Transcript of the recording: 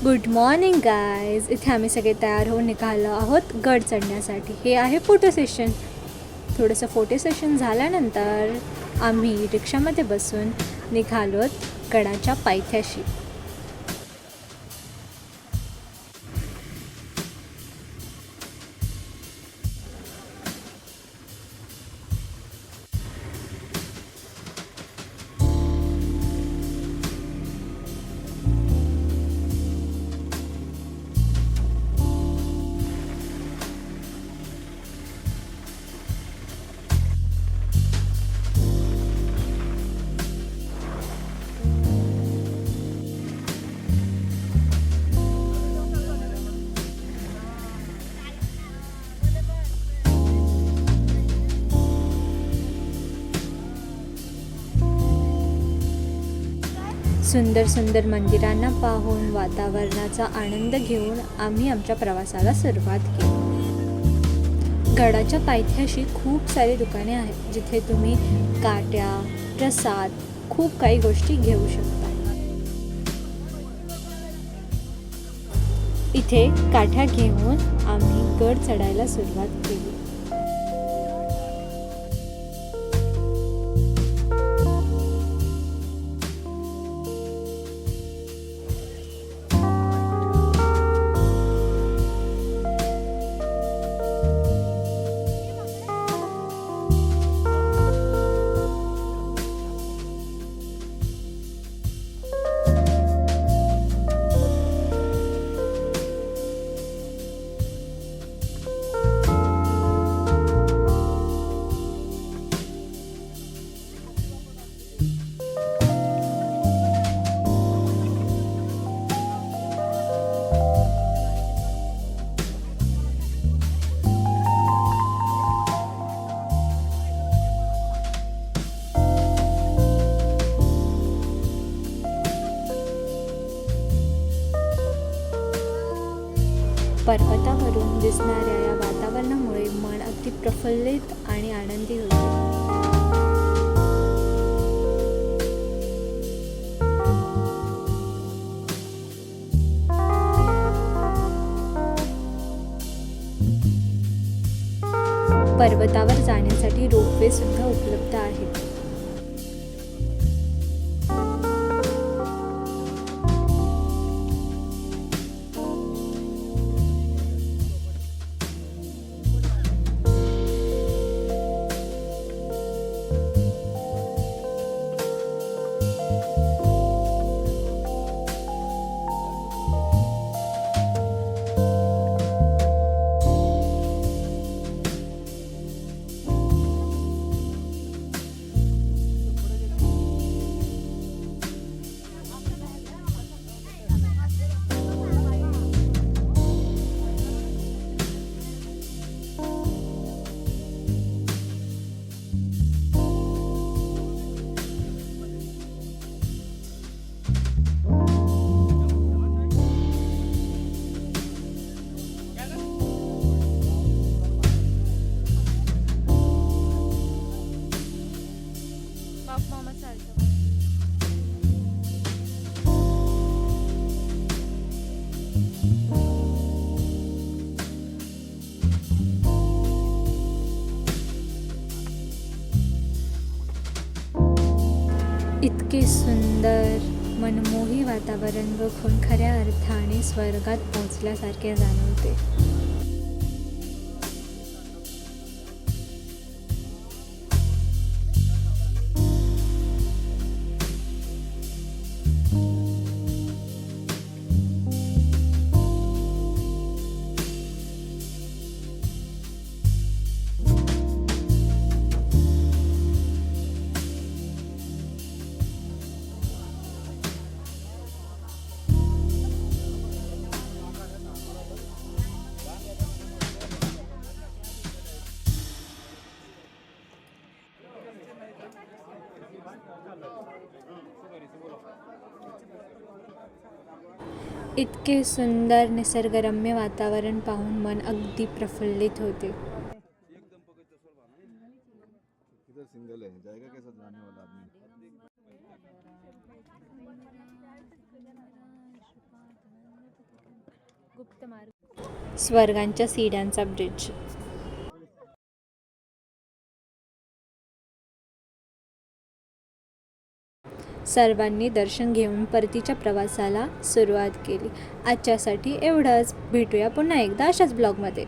Good morning guys. इथे आम्ही सगळे तयार होऊन निघालो आहोत गड चढण्यासाठी. हे आहे फोटो सेशन. थोडंसं फोटो सेशन झाल्यानंतर आम्ही रिक्षामध्ये बसून निघालोत गडाच्या पायथ्याशी. सुंदर सुंदर मंदिरांना पाहून वातावरणाचा आनंद घेऊन आम्ही आमच्या प्रवासाला सुरुवात केली. गडाच्या पायथ्याशी खूप सारी दुकाने आहेत जिथे तुम्ही काट्या, प्रसाद, खूप काही गोष्टी घेऊ शकता. इथे काठ्या घेऊन आम्ही गड चढायला सुरुवात केली. पर्वतावरून दिसणाऱ्या या वातावरणामुळे मन अगदी प्रफुल्लित आणि आनंदी होते. पर्वतावर जाण्यासाठी रोपवे सुद्धा उपलब्ध आहेत. इतके सुंदर मनमोही वातावरण बघून खऱ्या अर्थाने स्वर्गात पोहोचल्यासारखे जाणवते. इतके सुंदर निसर्गरम्य वातावरण पाहून मन अगदी प्रफुल्लित होते. सिंगल है जाएगा कैसा जाने वाला आदमी. गुप्त मार्ग, स्वर्गांच्या सीड्यांचा ब्रिज. सर्वांनी दर्शन घेऊन परतीच्या प्रवासाला सुरुवात केली. आजच्यासाठी एवढंच. भेटूया पुन्हा एकदा अशाच ब्लॉगमध्ये.